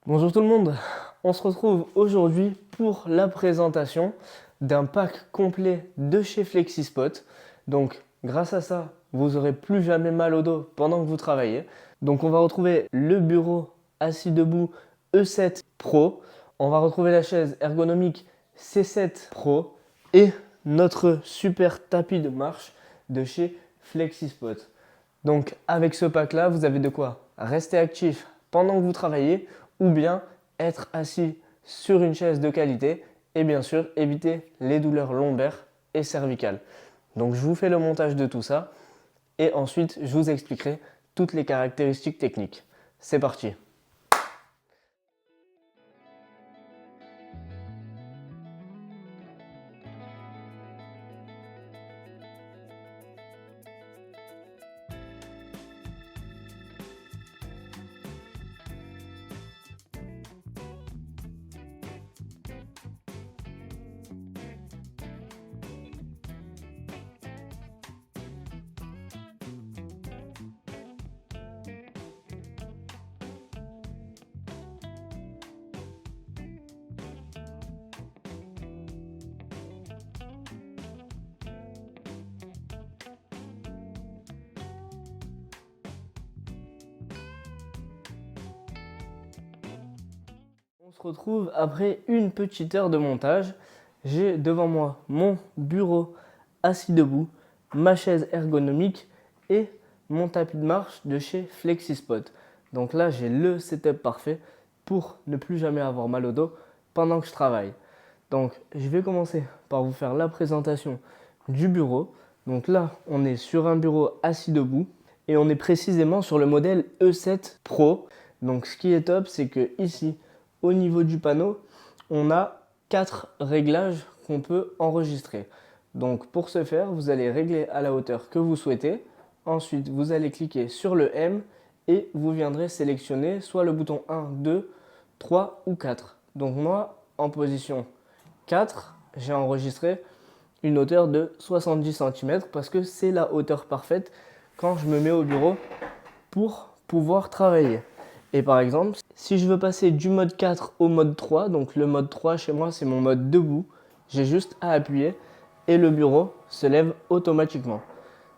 Bonjour tout le monde, on se retrouve aujourd'hui pour la présentation d'un pack complet de chez Flexispot. Donc grâce à ça, vous aurez plus jamais mal au dos pendant que vous travaillez. Donc on va retrouver le bureau assis debout E7 Pro, on va retrouver la chaise ergonomique C7 Pro et notre super tapis de marche de chez Flexispot. Donc avec ce pack là, vous avez de quoi rester actif pendant que vous travaillez ou bien être assis sur une chaise de qualité et bien sûr éviter les douleurs lombaires et cervicales. Donc je vous fais le montage de tout ça et ensuite je vous expliquerai toutes les caractéristiques techniques. C'est parti. On se retrouve après une petite heure de montage. J'ai devant moi mon bureau assis debout, ma chaise ergonomique et mon tapis de marche de chez Flexispot. Donc là, j'ai le setup parfait pour ne plus jamais avoir mal au dos pendant que je travaille. Donc, je vais commencer par vous faire la présentation du bureau. Donc là, on est sur un bureau assis debout et on est précisément sur le modèle E7 Pro. Donc, ce qui est top, c'est que ici, au niveau du panneau, on a 4 réglages qu'on peut enregistrer. Donc, pour ce faire, vous allez régler à la hauteur que vous souhaitez. Ensuite, vous allez cliquer sur le M et vous viendrez sélectionner soit le bouton 1, 2, 3 ou 4. Donc moi, en position 4, j'ai enregistré une hauteur de 70 cm parce que c'est la hauteur parfaite quand je me mets au bureau pour pouvoir travailler. Et par exemple, si je veux passer du mode 4 au mode 3, donc le mode 3 chez moi c'est mon mode debout, j'ai juste à appuyer et le bureau se lève automatiquement.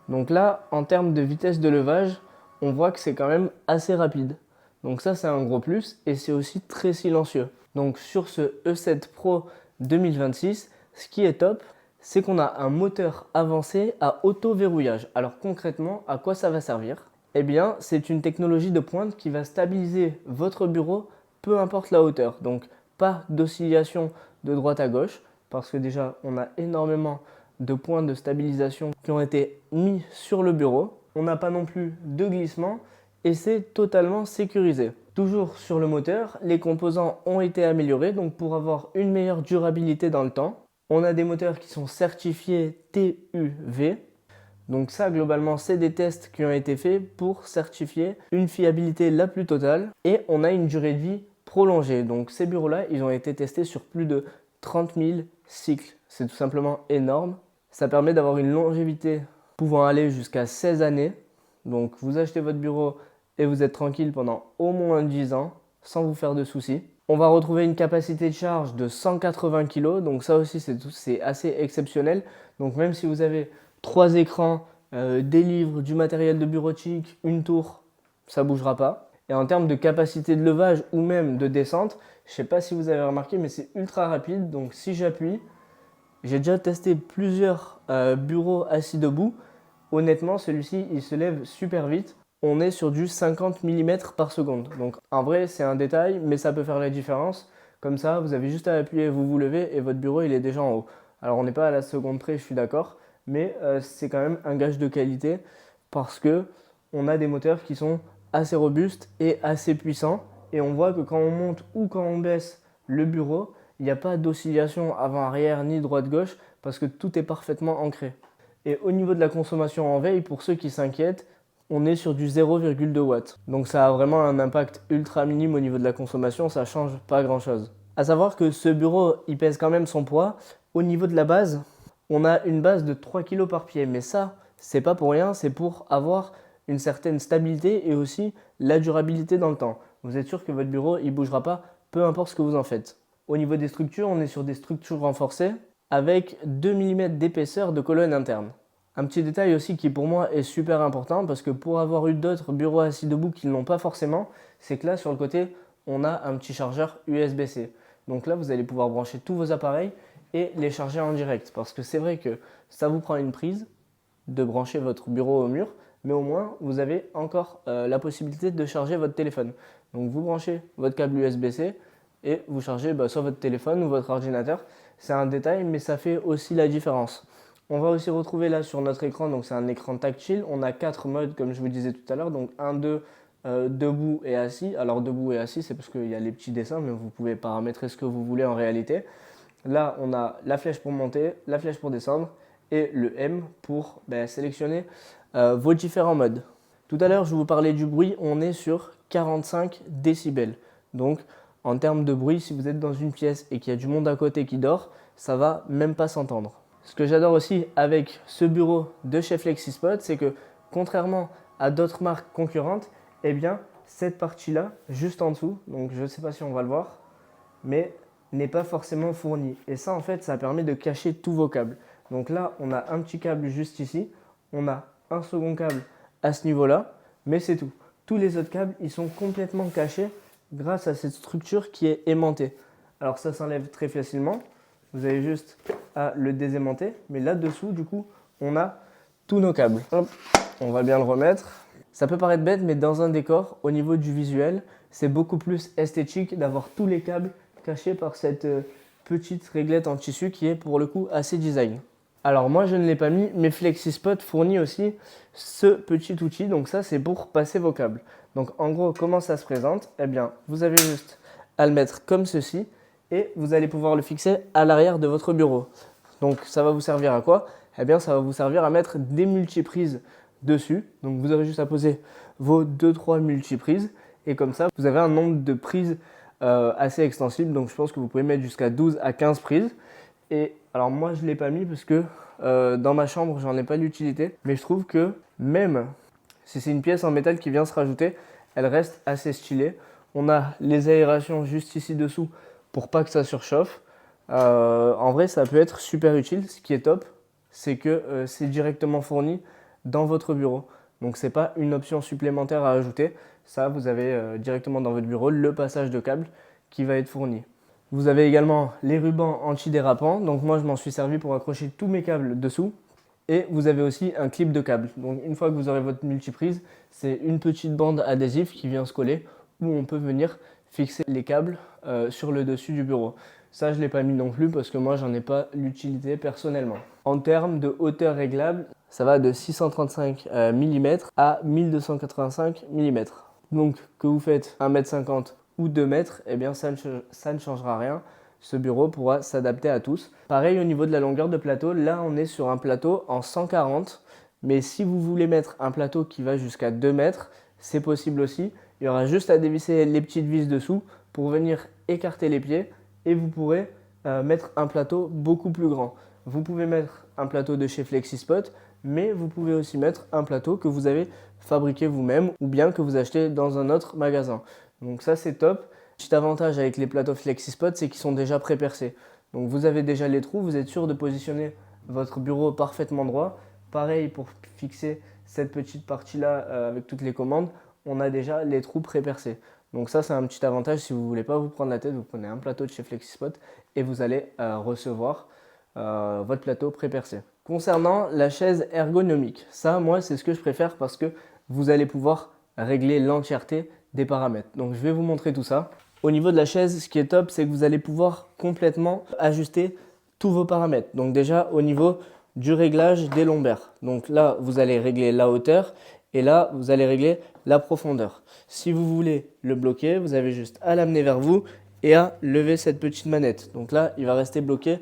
Donc là, en termes de vitesse de levage, on voit que c'est quand même assez rapide. Donc ça, c'est un gros plus et c'est aussi très silencieux. Donc sur ce E7 Pro 2026, ce qui est top, c'est qu'on a un moteur avancé à auto-verrouillage. Alors concrètement, à quoi ça va servir? Eh bien, c'est une technologie de pointe qui va stabiliser votre bureau, peu importe la hauteur. Donc pas d'oscillation de droite à gauche, parce que déjà, on a énormément de points de stabilisation qui ont été mis sur le bureau. On n'a pas non plus de glissement et c'est totalement sécurisé. Toujours sur le moteur, les composants ont été améliorés donc pour avoir une meilleure durabilité dans le temps. On a des moteurs qui sont certifiés TUV. Donc ça, globalement, c'est des tests qui ont été faits pour certifier une fiabilité la plus totale. Et on a une durée de vie prolongée. Donc ces bureaux-là, ils ont été testés sur plus de 30 000 cycles. C'est tout simplement énorme. Ça permet d'avoir une longévité pouvant aller jusqu'à 16 années. Donc vous achetez votre bureau et vous êtes tranquille pendant au moins 10 ans sans vous faire de soucis. On va retrouver une capacité de charge de 180 kg, donc ça aussi c'est assez exceptionnel. Donc même si vous avez 3 écrans, des livres, du matériel de bureautique, une tour, ça ne bougera pas. Et en termes de capacité de levage ou même de descente, je ne sais pas si vous avez remarqué, mais c'est ultra rapide. Donc si j'appuie, j'ai déjà testé plusieurs bureaux assis debout. Honnêtement, celui-ci, il se lève super vite. On est sur du 50 mm par seconde. Donc en vrai, c'est un détail, mais ça peut faire la différence. Comme ça, vous avez juste à appuyer, vous vous levez et votre bureau, il est déjà en haut. Alors on n'est pas à la seconde près, je suis d'accord, mais c'est quand même un gage de qualité parce que on a des moteurs qui sont assez robustes et assez puissants. Et on voit que quand on monte ou quand on baisse le bureau, il n'y a pas d'oscillation avant-arrière ni droite-gauche parce que tout est parfaitement ancré. Et au niveau de la consommation en veille, pour ceux qui s'inquiètent, on est sur du 0,2 watts. Donc ça a vraiment un impact ultra minime au niveau de la consommation, ça change pas grand chose. À savoir que ce bureau, il pèse quand même son poids. Au niveau de la base, on a une base de 3 kg par pied, mais ça, c'est pas pour rien, c'est pour avoir une certaine stabilité et aussi la durabilité dans le temps. vous êtes sûr que votre bureau ne bougera pas, peu importe ce que vous en faites. Au niveau des structures, on est sur des structures renforcées avec 2 mm d'épaisseur de colonne interne. Un petit détail aussi qui pour moi est super important parce que pour avoir eu d'autres bureaux assis debout qui ne l'ont pas forcément, c'est que là sur le côté, on a un petit chargeur USB-C. Donc là, vous allez pouvoir brancher tous vos appareils et les charger en direct. Parce que c'est vrai que ça vous prend une prise de brancher votre bureau au mur, mais au moins vous avez encore la possibilité de charger votre téléphone. Donc vous branchez votre câble USB-C et vous chargez soit votre téléphone ou votre ordinateur. C'est un détail, mais ça fait aussi la différence. On va aussi retrouver là sur notre écran, donc c'est un écran tactile. On a 4 modes comme je vous disais tout à l'heure, donc 1, 2, debout et assis. Alors debout et assis, c'est parce qu'il y a les petits dessins, mais vous pouvez paramétrer ce que vous voulez en réalité. Là, on a la flèche pour monter, la flèche pour descendre et le M pour sélectionner vos différents modes. Tout à l'heure, je vous parlais du bruit, on est sur 45 décibels. Donc, en termes de bruit, si vous êtes dans une pièce et qu'il y a du monde à côté qui dort, ça va même pas s'entendre. Ce que j'adore aussi avec ce bureau de chez FlexiSpot, c'est que contrairement à d'autres marques concurrentes, eh bien, cette partie-là, juste en dessous, donc je ne sais pas si on va le voir, mais n'est pas forcément fournie. Et ça, en fait, ça permet de cacher tous vos câbles. Donc là, on a un petit câble juste ici, on a un second câble à ce niveau-là, mais c'est tout. Tous les autres câbles, ils sont complètement cachés grâce à cette structure qui est aimantée. Alors ça s'enlève très facilement. Vous avez juste à le désaimanter, mais là-dessous, du coup, on a tous nos câbles. Hop, on va bien le remettre. Ça peut paraître bête, mais dans un décor, au niveau du visuel, c'est beaucoup plus esthétique d'avoir tous les câbles cachés par cette petite réglette en tissu qui est pour le coup assez design. Alors moi, je ne l'ai pas mis, mais FlexiSpot fournit aussi ce petit outil. Donc ça, c'est pour passer vos câbles. Donc en gros, comment ça se présente? Eh bien, vous avez juste à le mettre comme ceci et vous allez pouvoir le fixer à l'arrière de votre bureau. Donc ça va vous servir à quoi? Eh bien, ça va vous servir à mettre des multiprises dessus. Donc vous avez juste à poser vos 2-3 multiprises et comme ça, vous avez un nombre de prises assez extensible. Donc je pense que vous pouvez mettre jusqu'à 12 à 15 prises. Et alors moi, je ne l'ai pas mis parce que dans ma chambre, j'en ai pas l'utilité. Mais je trouve que même si c'est une pièce en métal qui vient se rajouter, elle reste assez stylée. On a les aérations juste ici dessous pour pas que ça surchauffe. En vrai, ça peut être super utile. Ce qui est top, c'est que c'est directement fourni dans votre bureau. Donc, ce n'est pas une option supplémentaire à ajouter. Ça, vous avez directement dans votre bureau le passage de câble qui va être fourni. Vous avez également les rubans antidérapants. Donc, moi, je m'en suis servi pour accrocher tous mes câbles dessous. Et vous avez aussi un clip de câble. Donc, une fois que vous aurez votre multiprise, c'est une petite bande adhésive qui vient se coller où on peut venir fixer les câbles sur le dessus du bureau. Ça, je ne l'ai pas mis non plus parce que moi, j'en ai pas l'utilité personnellement. En termes de hauteur réglable, ça va de 635 mm à 1285 mm. Donc, que vous faites 1,50 m ou 2 mètres, eh bien, ça ne changera rien. Ce bureau pourra s'adapter à tous. Pareil au niveau de la longueur de plateau, là on est sur un plateau en 140. Mais si vous voulez mettre un plateau qui va jusqu'à 2 mètres, c'est possible aussi. Il y aura juste à dévisser les petites vis dessous pour venir écarter les pieds et vous pourrez mettre un plateau beaucoup plus grand. Vous pouvez mettre un plateau de chez FlexiSpot, mais vous pouvez aussi mettre un plateau que vous avez fabriqué vous-même ou bien que vous achetez dans un autre magasin. Donc ça c'est top. Petit avantage avec les plateaux FlexiSpot, c'est qu'ils sont déjà pré-percés. Donc vous avez déjà les trous, vous êtes sûr de positionner votre bureau parfaitement droit. Pareil pour fixer cette petite partie-là avec toutes les commandes, on a déjà les trous pré-percés. Donc ça c'est un petit avantage, si vous ne voulez pas vous prendre la tête, vous prenez un plateau de chez FlexiSpot et vous allez recevoir votre plateau pré-percé. Concernant la chaise ergonomique, ça moi c'est ce que je préfère parce que vous allez pouvoir régler l'entièreté des paramètres. Donc je vais vous montrer tout ça. Au niveau de la chaise, ce qui est top, c'est que vous allez pouvoir complètement ajuster tous vos paramètres. Donc déjà au niveau du réglage des lombaires. Donc là, vous allez régler la hauteur et là, vous allez régler la profondeur. Si vous voulez le bloquer, vous avez juste à l'amener vers vous et à lever cette petite manette. Donc là, il va rester bloqué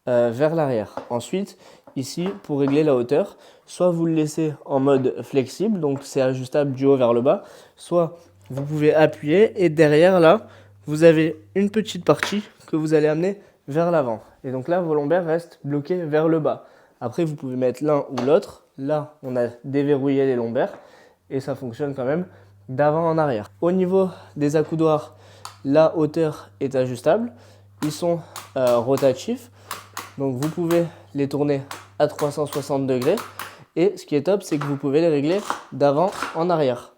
vers l'arrière. Ensuite, ici, pour régler la hauteur, soit vous le laissez en mode flexible, donc c'est ajustable du haut vers le bas, soit vous pouvez appuyer et derrière là, vous avez une petite partie que vous allez amener vers l'avant. Et donc là, vos lombaires restent bloqués vers le bas. Après, vous pouvez mettre l'un ou l'autre. Là, on a déverrouillé les lombaires et ça fonctionne quand même d'avant en arrière. Au niveau des accoudoirs, la hauteur est ajustable. Ils sont rotatifs, donc vous pouvez les tourner à 360 degrés. Et ce qui est top, c'est que vous pouvez les régler d'avant en arrière.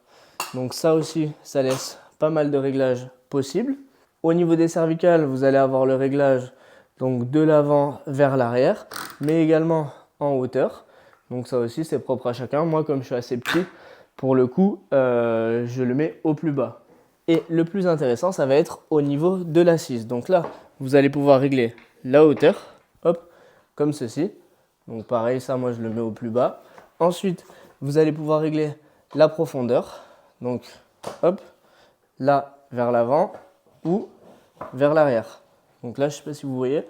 Donc ça aussi, ça laisse pas mal de réglages possibles. Au niveau des cervicales, vous allez avoir le réglage donc de l'avant vers l'arrière, mais également en hauteur. Donc ça aussi, c'est propre à chacun. Moi, comme je suis assez petit, pour le coup, je le mets au plus bas. Et le plus intéressant, ça va être au niveau de l'assise. Donc là, vous allez pouvoir régler la hauteur, hop, comme ceci. Donc pareil, ça, moi, je le mets au plus bas. Ensuite, vous allez pouvoir régler la profondeur. Donc, hop, là, vers l'avant ou vers l'arrière. Donc là, je ne sais pas si vous voyez,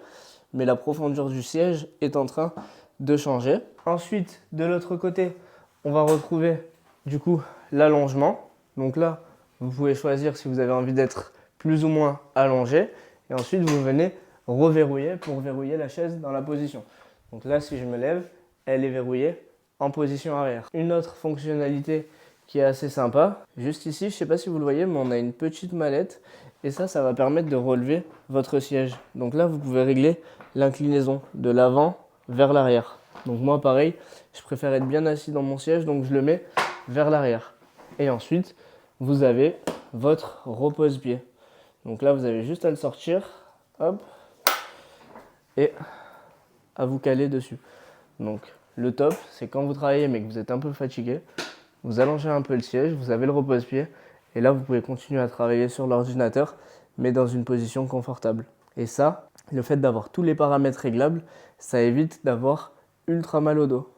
mais la profondeur du siège est en train de changer. Ensuite, de l'autre côté, on va retrouver du coup l'allongement. Donc là, vous pouvez choisir si vous avez envie d'être plus ou moins allongé. Et ensuite, vous venez reverrouiller pour verrouiller la chaise dans la position. Donc là, si je me lève, elle est verrouillée en position arrière. Une autre fonctionnalité qui est assez sympa, juste ici, je ne sais pas si vous le voyez, mais on a une petite mallette. Et ça va permettre de relever votre siège. Donc là, vous pouvez régler l'inclinaison de l'avant vers l'arrière. Donc moi, pareil, je préfère être bien assis dans mon siège, donc je le mets vers l'arrière. Et ensuite, vous avez votre repose-pied. Donc là, vous avez juste à le sortir, hop, et à vous caler dessus. Donc le top, c'est quand vous travaillez mais que vous êtes un peu fatigué, vous allongez un peu le siège, vous avez le repose-pied, et là, vous pouvez continuer à travailler sur l'ordinateur, mais dans une position confortable. Et ça, le fait d'avoir tous les paramètres réglables, ça évite d'avoir ultra mal au dos.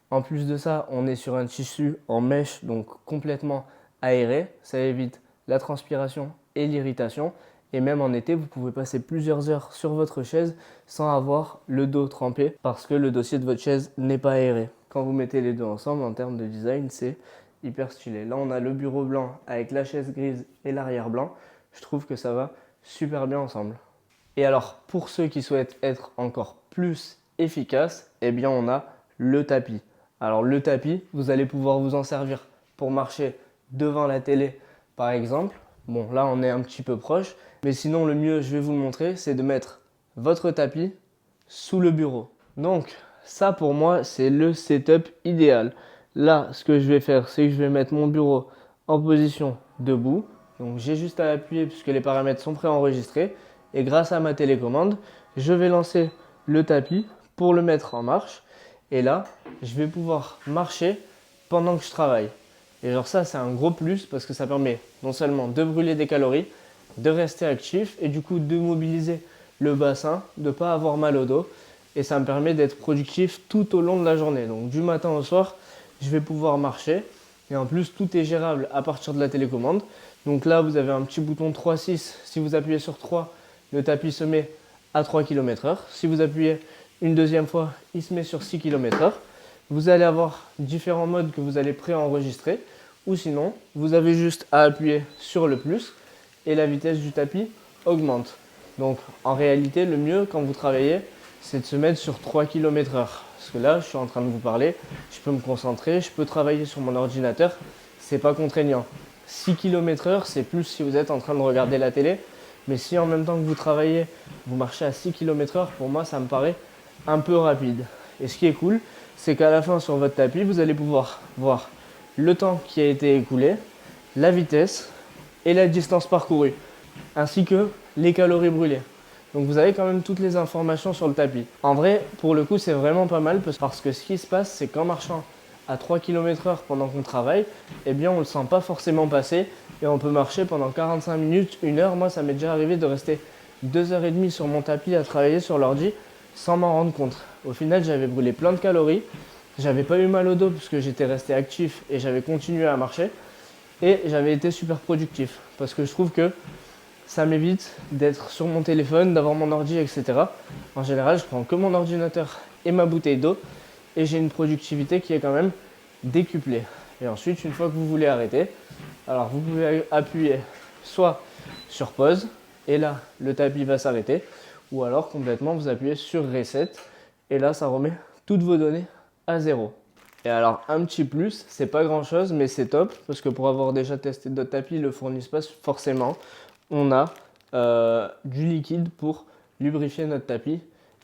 En plus de ça, on est sur un tissu en mèche, donc complètement aéré. Ça évite la transpiration et l'irritation. Et même en été, vous pouvez passer plusieurs heures sur votre chaise sans avoir le dos trempé parce que le dossier de votre chaise n'est pas aéré. Quand vous mettez les deux ensemble, en termes de design, c'est hyper stylé. Là, on a le bureau blanc avec la chaise grise et l'arrière blanc. Je trouve que ça va super bien ensemble. Et alors, pour ceux qui souhaitent être encore plus efficaces, eh bien, on a le tapis. Alors, le tapis, vous allez pouvoir vous en servir pour marcher devant la télé, par exemple. Bon, là, on est un petit peu proche. Mais sinon, le mieux, je vais vous le montrer, c'est de mettre votre tapis sous le bureau. Donc, ça, pour moi, c'est le setup idéal. Là, ce que je vais faire, c'est que je vais mettre mon bureau en position debout. Donc, j'ai juste à appuyer puisque les paramètres sont préenregistrés. Et grâce à ma télécommande, je vais lancer le tapis pour le mettre en marche. Et là, je vais pouvoir marcher pendant que je travaille. Et genre ça, c'est un gros plus parce que ça permet non seulement de brûler des calories, de rester actif et du coup de mobiliser le bassin, de ne pas avoir mal au dos. Et ça me permet d'être productif tout au long de la journée. Donc du matin au soir, je vais pouvoir marcher. Et en plus, tout est gérable à partir de la télécommande. Donc là, vous avez un petit bouton 3-6. Si vous appuyez sur 3, le tapis se met à 3 km/h. Si vous appuyez une deuxième fois, il se met sur 6 km/h. Vous allez avoir différents modes que vous allez préenregistrer. Ou sinon, vous avez juste à appuyer sur le plus et la vitesse du tapis augmente. Donc en réalité, le mieux quand vous travaillez, c'est de se mettre sur 3 km/h. Parce que là, je suis en train de vous parler, je peux me concentrer, je peux travailler sur mon ordinateur, c'est pas contraignant. 6 km/h, c'est plus si vous êtes en train de regarder la télé. Mais si en même temps que vous travaillez, vous marchez à 6 km/h, pour moi, ça me paraît un peu rapide. Et ce qui est cool, c'est qu'à la fin, sur votre tapis, vous allez pouvoir voir le temps qui a été écoulé, la vitesse et la distance parcourue, ainsi que les calories brûlées. Donc vous avez quand même toutes les informations sur le tapis. En vrai, pour le coup, c'est vraiment pas mal parce que ce qui se passe, c'est qu'en marchant à 3 km/h pendant qu'on travaille, eh bien on ne le sent pas forcément passer et on peut marcher pendant 45 minutes, 1 heure. Moi, ça m'est déjà arrivé de rester 2h30 sur mon tapis à travailler sur l'ordi sans m'en rendre compte. Au final, j'avais brûlé plein de calories. J'avais pas eu mal au dos puisque j'étais resté actif et j'avais continué à marcher. Et j'avais été super productif parce que je trouve que ça m'évite d'être sur mon téléphone, d'avoir mon ordi, etc. En général, je prends que mon ordinateur et ma bouteille d'eau et j'ai une productivité qui est quand même décuplée. Et ensuite, une fois que vous voulez arrêter, alors vous pouvez appuyer soit sur pause et là, le tapis va s'arrêter, ou alors complètement vous appuyez sur reset et là, ça remet toutes vos données à zéro. Et alors un petit plus, c'est pas grand chose mais c'est top parce que pour avoir déjà testé d'autres tapis, ils le fournissent pas forcément. On a du liquide pour lubrifier notre tapis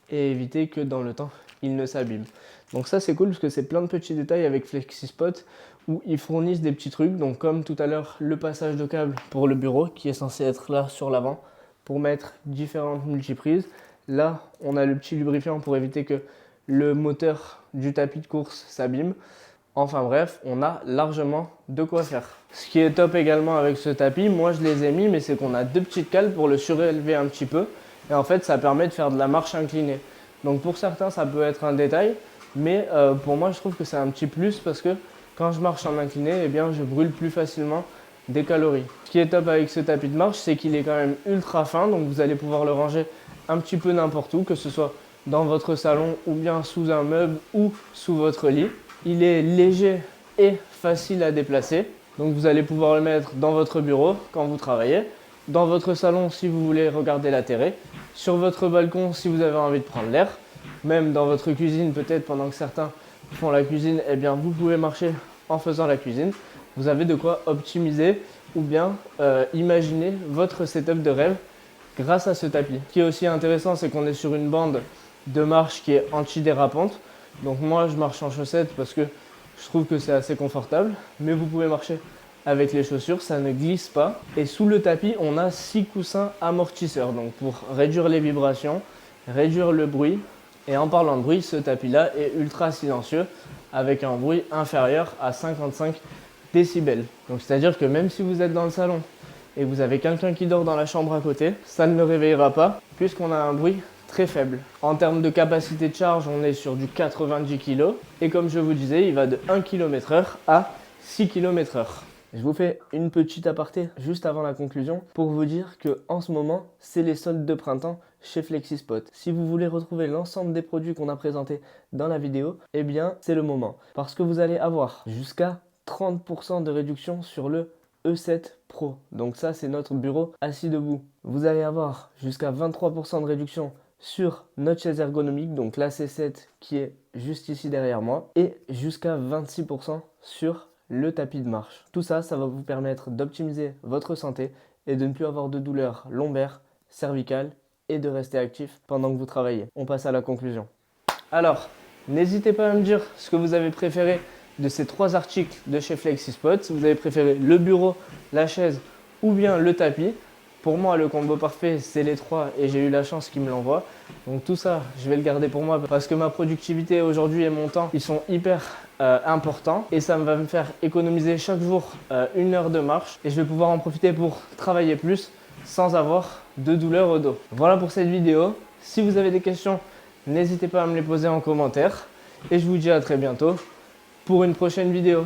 et éviter que dans le temps il ne s'abîme. Donc ça c'est cool parce que c'est plein de petits détails avec FlexiSpot où ils fournissent des petits trucs. Donc comme tout à l'heure le passage de câble pour le bureau qui est censé être là sur l'avant pour mettre différentes multiprises. Là on a le petit lubrifiant pour éviter que le moteur du tapis de course s'abîme. Enfin bref, on a largement de quoi faire. Ce qui est top également avec ce tapis, moi je les ai mis, mais c'est qu'on a deux petites cales pour le surélever un petit peu. Et en fait, ça permet de faire de la marche inclinée. Donc pour certains, ça peut être un détail, mais pour moi, je trouve que c'est un petit plus parce que quand je marche en incliné, eh bien, je brûle plus facilement des calories. Ce qui est top avec ce tapis de marche, c'est qu'il est quand même ultra fin, donc vous allez pouvoir le ranger un petit peu n'importe où, que ce soit dans votre salon ou bien sous un meuble ou sous votre lit. Il est léger et facile à déplacer. Donc vous allez pouvoir le mettre dans votre bureau quand vous travaillez, dans votre salon si vous voulez regarder la télé, sur votre balcon si vous avez envie de prendre l'air, même dans votre cuisine peut-être pendant que certains font la cuisine, eh bien vous pouvez marcher en faisant la cuisine. Vous avez de quoi optimiser ou bien imaginer votre setup de rêve grâce à ce tapis. Ce qui est aussi intéressant, c'est qu'on est sur une bande de marche qui est antidérapante. Donc moi je marche en chaussettes parce que je trouve que c'est assez confortable, mais vous pouvez marcher avec les chaussures, ça ne glisse pas. Et sous le tapis, on a 6 coussins amortisseurs, donc pour réduire les vibrations, réduire le bruit. Et en parlant de bruit, ce tapis-là est ultra silencieux avec un bruit inférieur à 55 décibels. Donc c'est-à-dire que même si vous êtes dans le salon et vous avez quelqu'un qui dort dans la chambre à côté, ça ne le réveillera pas puisqu'on a un bruit très faible. En termes de capacité de charge, on est sur du 90 kg et comme je vous disais, il va de 1 km/h à 6 km/h. Je vous fais une petite aparté juste avant la conclusion pour vous dire que en ce moment, c'est les soldes de printemps chez FlexiSpot. Si vous voulez retrouver l'ensemble des produits qu'on a présentés dans la vidéo, eh bien, c'est le moment. Parce que vous allez avoir jusqu'à 30% de réduction sur le E7 Pro. Donc ça, c'est notre bureau assis debout. Vous allez avoir jusqu'à 23% de réduction sur notre chaise ergonomique, donc la C7 qui est juste ici derrière moi, et jusqu'à 26% sur le tapis de marche. Tout ça, ça va vous permettre d'optimiser votre santé et de ne plus avoir de douleurs lombaires, cervicales et de rester actif pendant que vous travaillez. On passe à la conclusion. Alors, n'hésitez pas à me dire ce que vous avez préféré de ces 3 articles de chez FlexiSpot. Si vous avez préféré le bureau, la chaise ou bien le tapis. Pour moi, le combo parfait, c'est les 3 et j'ai eu la chance qu'ils me l'envoient. Donc tout ça, je vais le garder pour moi parce que ma productivité aujourd'hui et mon temps, ils sont hyper importants. Et ça va me faire économiser chaque jour 1 heure de marche. Et je vais pouvoir en profiter pour travailler plus sans avoir de douleur au dos. Voilà pour cette vidéo. Si vous avez des questions, n'hésitez pas à me les poser en commentaire. Et je vous dis à très bientôt pour une prochaine vidéo.